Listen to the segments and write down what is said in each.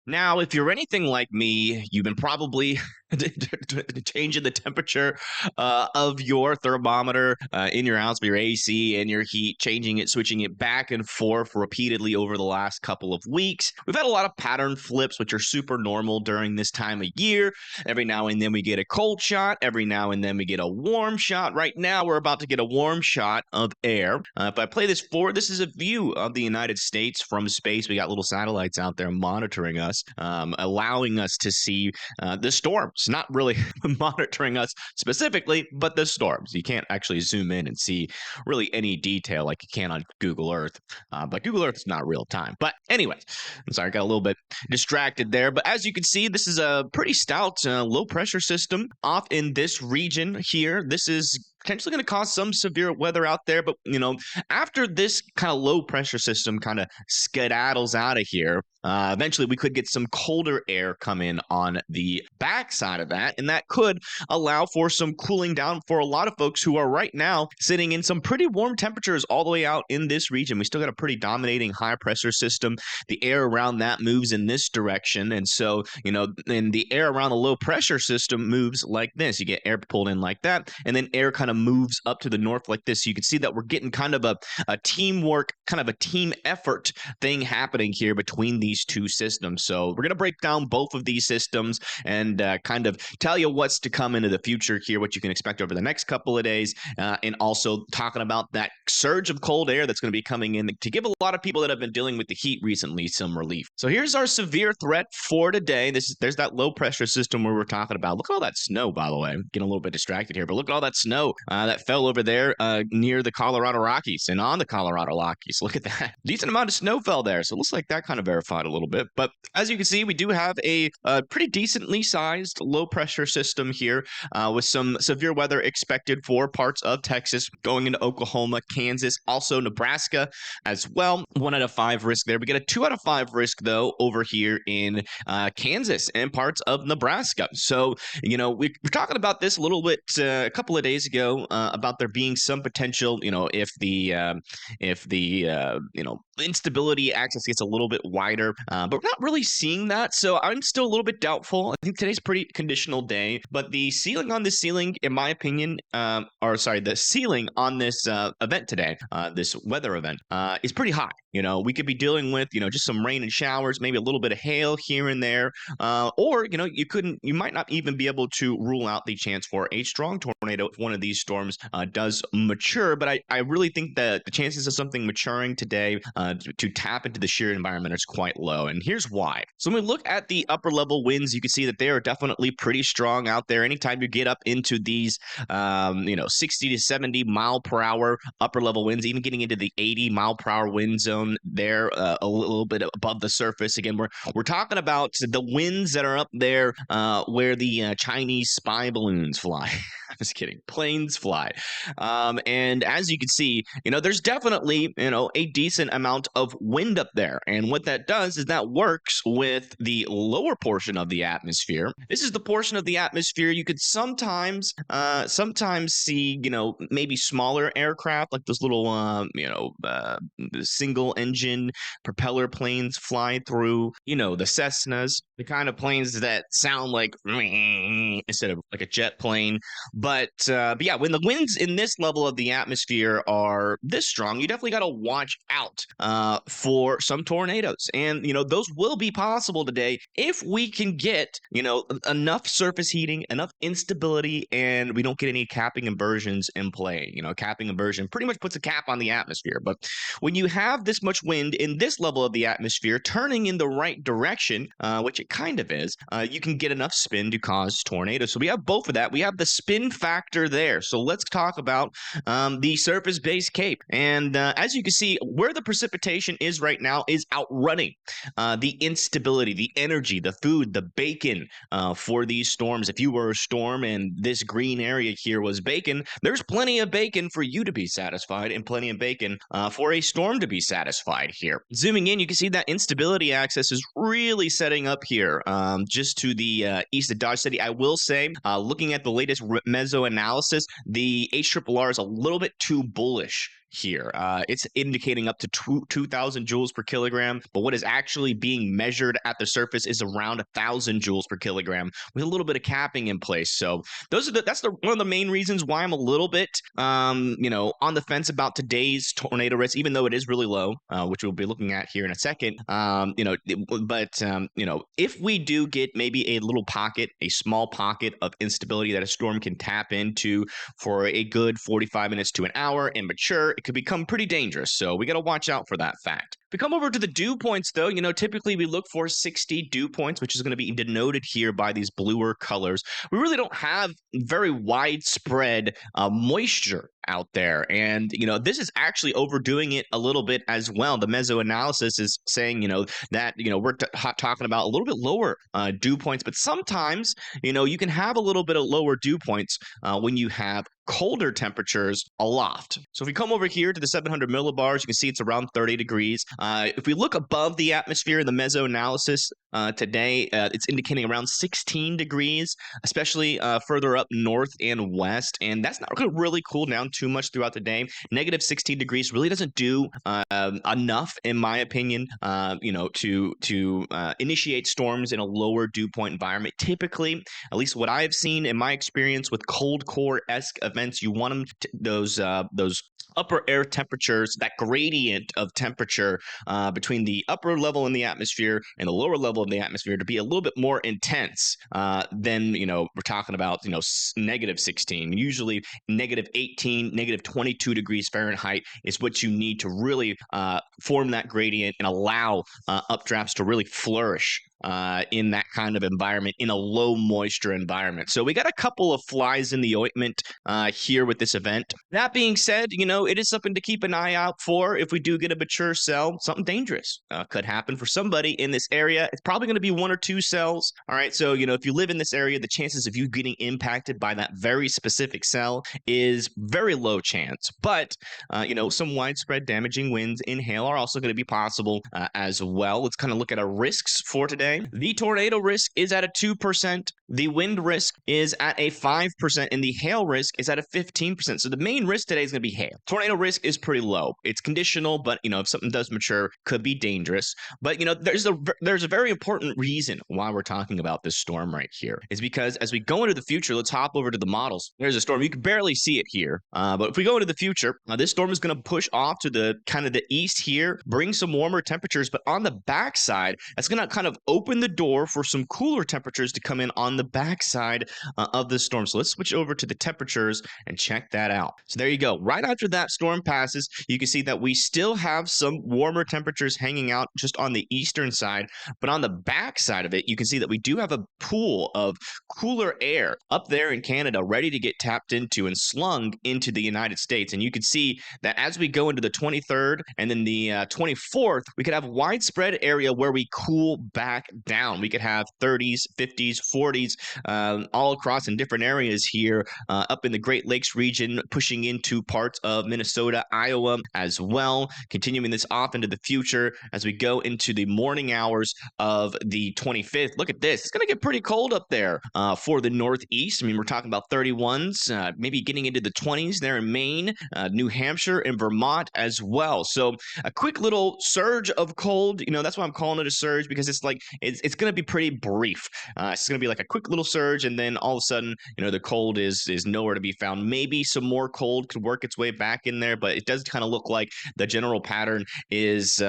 Now, if you're anything like me, you've been probably changing the temperature of your thermometer in your house, your AC and your heat, changing it, switching it back and forth repeatedly over the last couple of weeks. We've had a lot of pattern flips, which are super normal during this time of year. Every now and then we get a cold shot. Every now and then we get a warm shot. Right now, we're about to get a warm shot of air. If I play this forward, this is a view of the United States from space. We got little satellites out there monitoring us, allowing us to see the storms. Not really monitoring us specifically, but the storms. You can't actually zoom in and see really any detail like you can on Google Earth. But Google Earth is not real time. But anyways, I'm sorry, I got a little bit distracted there. But as you can see, this is a pretty stout low pressure system off in this region here. This is potentially going to cause some severe weather out there. But, after this kind of low pressure system kind of skedaddles out of here, eventually we could get some colder air come in on the backside of that. And that could allow for some cooling down for a lot of folks who are right now sitting in some pretty warm temperatures all the way out in this region. We still got a pretty dominating high pressure system. The air around that moves in this direction. And so, and the air around the low pressure system moves like this. You get air pulled in like that. And then air kind of moves up to the north like this. So you can see that we're getting kind of a teamwork, kind of a team effort thing happening here between these two systems. So we're going to break down both of these systems and kind of tell you what's to come into the future here, what you can expect over the next couple of days, and also talking about that surge of cold air that's going to be coming in to give a lot of people that have been dealing with the heat recently some relief. So here's our severe threat for today. There's that low pressure system where we're talking about. Look at all that snow, by the way. I'm getting a little bit distracted here, but look at all that snow that fell over there near the Colorado Rockies and on the Colorado Rockies. Look at that. Decent amount of snow fell there. So it looks like that kind of verified a little bit. But as you can see, we do have a pretty decently sized low pressure system here with some severe weather expected for parts of Texas going into Oklahoma, Kansas, also Nebraska as well. 1 out of 5 risk there. We get a 2 out of 5 risk, though, over here in Kansas and parts of Nebraska. So, we were talking about this a little bit a couple of days ago about there being some potential, if the instability axis gets a little bit wider, but we're not really seeing that. So I'm still a little bit doubtful. I think today's a pretty conditional day, but the ceiling on this ceiling, in my opinion, the ceiling on this event today, this weather event, is pretty high. We could be dealing with, just some rain and showers, maybe a little bit of hail here and there, or, you might not even be able to rule out the chance for a strong tornado if one of these storms does mature. But I really think that the chances of something maturing today to tap into the shear environment is quite low. And here's why. So when we look at the upper level winds, you can see that they are definitely pretty strong out there. Anytime you get up into these, 60 to 70 mile per hour upper level winds, even getting into the 80 mile per hour wind zone there, a little bit above the surface. Again, we're talking about the winds that are up there where the Chinese spy balloons fly. I'm just kidding. Planes fly. And as you can see, there's definitely, a decent amount of wind up there. And what that does is that works with the lower portion of the atmosphere. This is the portion of the atmosphere you could sometimes see, maybe smaller aircraft like those little, single engine propeller planes fly through, the Cessnas, the kind of planes that sound like instead of like a jet plane. But yeah, when the winds in this level of the atmosphere are this strong, you definitely got to watch out for some tornadoes. And, those will be possible today if we can get, enough surface heating, enough instability, and we don't get any capping inversions in play. Capping inversion pretty much puts a cap on the atmosphere. But when you have this much wind in this level of the atmosphere turning in the right direction, which it kind of is, you can get enough spin to cause tornadoes. So we have both of that. We have the spin factor there. So let's talk about the surface-based cape. And as you can see, where the precipitation is right now is outrunning the instability, the energy, the food, the bacon for these storms. If you were a storm and this green area here was bacon, there's plenty of bacon for you to be satisfied and plenty of bacon for a storm to be satisfied here. Zooming in, you can see that instability axis is really setting up here just to the east of Dodge City. I will say, looking at the latest Mesoanalysis, the HRRR is a little bit too bullish here. It's indicating up to 2,000 joules per kilogram, but what is actually being measured at the surface is around 1,000 joules per kilogram with a little bit of capping in place. So that's one of the main reasons why I'm a little bit, on the fence about today's tornado risk, even though it is really low, which we'll be looking at here in a second. If we do get maybe a small pocket of instability that a storm can tap into for a good 45 minutes to an hour and mature, it could become pretty dangerous. So we got to watch out for that fact. If we come over to the dew points, though, typically we look for 60 dew points, which is going to be denoted here by these bluer colors. We really don't have very widespread moisture out there. And, this is actually overdoing it a little bit as well. The Mesoanalysis is saying, that, we're talking about a little bit lower dew points, but sometimes, you can have a little bit of lower dew points when you have colder temperatures aloft. So if we come over here to the 700 millibars, you can see it's around 30 degrees. If we look above the atmosphere in the Mesoanalysis today, it's indicating around 16 degrees, especially further up north and west. And that's not going to really cool down too much throughout the day. Negative 16 degrees really doesn't do enough, in my opinion, to initiate storms in a lower dew point environment. Typically, at least what I've seen in my experience with cold core-esque events, you want them those upper air temperatures, that gradient of temperature between the upper level in the atmosphere and the lower level of the atmosphere to be a little bit more intense than, we're talking about, negative 16. Usually negative 18, negative 22 degrees Fahrenheit is what you need to really form that gradient and allow updrafts to really flourish in that kind of environment, in a low moisture environment. So we got a couple of flies in the ointment here with this event. That being said, it is something to keep an eye out for. If we do get a mature cell, something dangerous could happen for somebody in this area. It's probably going to be 1 or 2 cells. All right. So, if you live in this area, the chances of you getting impacted by that very specific cell is very low chance. But, some widespread damaging winds in hail are also going to be possible as well. Let's kind of look at our risks for today. The tornado risk is at a 2%. The wind risk is at a 5%, and the hail risk is at a 15%. So the main risk today is going to be hail. Tornado risk is pretty low. It's conditional, but if something does mature, could be dangerous. But there's a very important reason why we're talking about this storm right here. Is because as we go into the future, let's hop over to the models. There's a storm. You can barely see it here, but if we go into the future, this storm is going to push off to the kind of the east here, bring some warmer temperatures, but on the backside, that's going to kind of open the door for some cooler temperatures to come in on the backside of the storm. So let's switch over to the temperatures and check that out. So there you go. Right after that storm passes, you can see that we still have some warmer temperatures hanging out just on the eastern side, but on the backside of it, you can see that we do have a pool of cooler air up there in Canada ready to get tapped into and slung into the United States. And you can see that as we go into the 23rd and then the 24th, we could have a widespread area where we cool back down. We could have 30s, 50s, 40s all across in different areas here up in the Great Lakes region, pushing into parts of Minnesota, Iowa as well, continuing this off into the future as we go into the morning hours of the 25th. Look at this. It's going to get pretty cold up there for the Northeast. I mean, we're talking about 31s, maybe getting into the 20s there in Maine, New Hampshire, and Vermont as well. So a quick little surge of cold, that's why I'm calling it a surge, because it's like it's going to be pretty brief. It's going to be like a quick little surge, and then all of a sudden, the cold is nowhere to be found. Maybe some more cold could work its way back in there, but it does kind of look like the general pattern is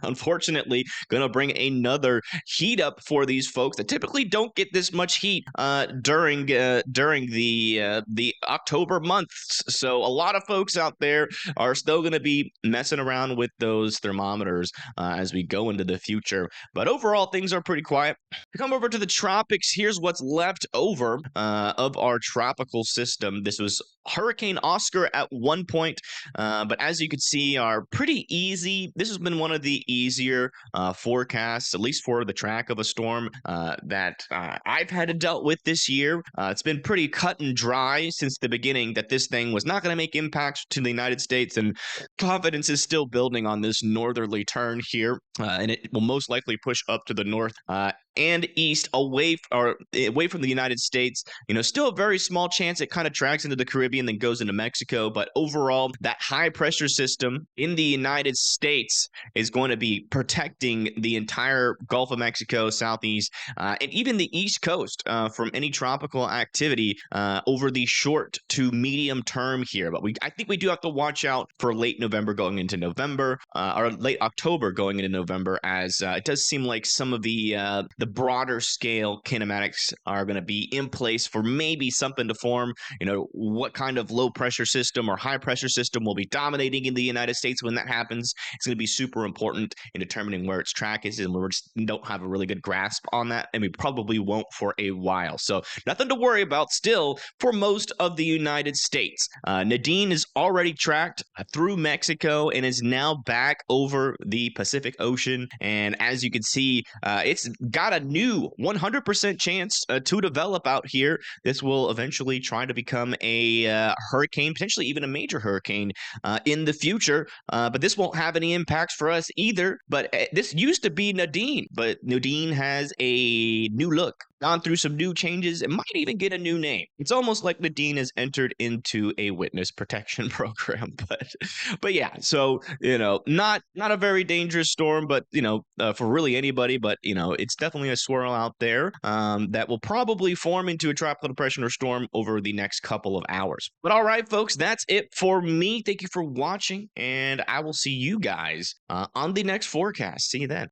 unfortunately going to bring another heat up for these folks that typically don't get this much heat during the October months. So a lot of folks out there are still going to be messing around with those thermometers as we go into the future. But overall, things are pretty quiet. To come over to the tropics, here's what's left over of our tropical system. This was Hurricane Oscar at one point, but as you can see, are pretty easy. This has been one of the easier forecasts, at least for the track of a storm that I've had to dealt with this year. It's been pretty cut and dry since the beginning that this thing was not going to make impacts to the United States, and confidence is still building on this northerly turn here, and it will most likely push up to the north and east away away from the United States. Still a very small chance it kind of tracks into the Caribbean, then goes into Mexico. But overall, that high pressure system in the United States is going to be protecting the entire Gulf of Mexico, Southeast, and even the East Coast from any tropical activity over the short to medium term here. But I think we do have to watch out for late November going into November, or late October going into November, as it does seem like some of the broader scale kinematics are going to be in place for maybe something to form. What kind of low pressure system or high pressure system will be dominating in the United States when that happens? It's going to be super important in determining where its track is, and we just don't have a really good grasp on that, and we probably won't for a while. So nothing to worry about still for most of the United States. Nadine is already tracked through Mexico and is now back over the Pacific Ocean. And as you can see, it's got a new 100% chance to develop out here. This will eventually try to become a hurricane, potentially even a major hurricane in the future. But this won't have any impacts for us either. But this used to be Nadine, but Nadine has a new look, gone through some new changes, and might even get a new name. It's almost like Nadine has entered into a witness protection program. But yeah, so not a very dangerous storm, but for really anybody. But it's definitely a swirl out there that will probably form into a tropical depression or storm over the next couple of hours. But all right, folks, that's it for me. Thank you for watching, and I will see you guys on the next forecast. See you then.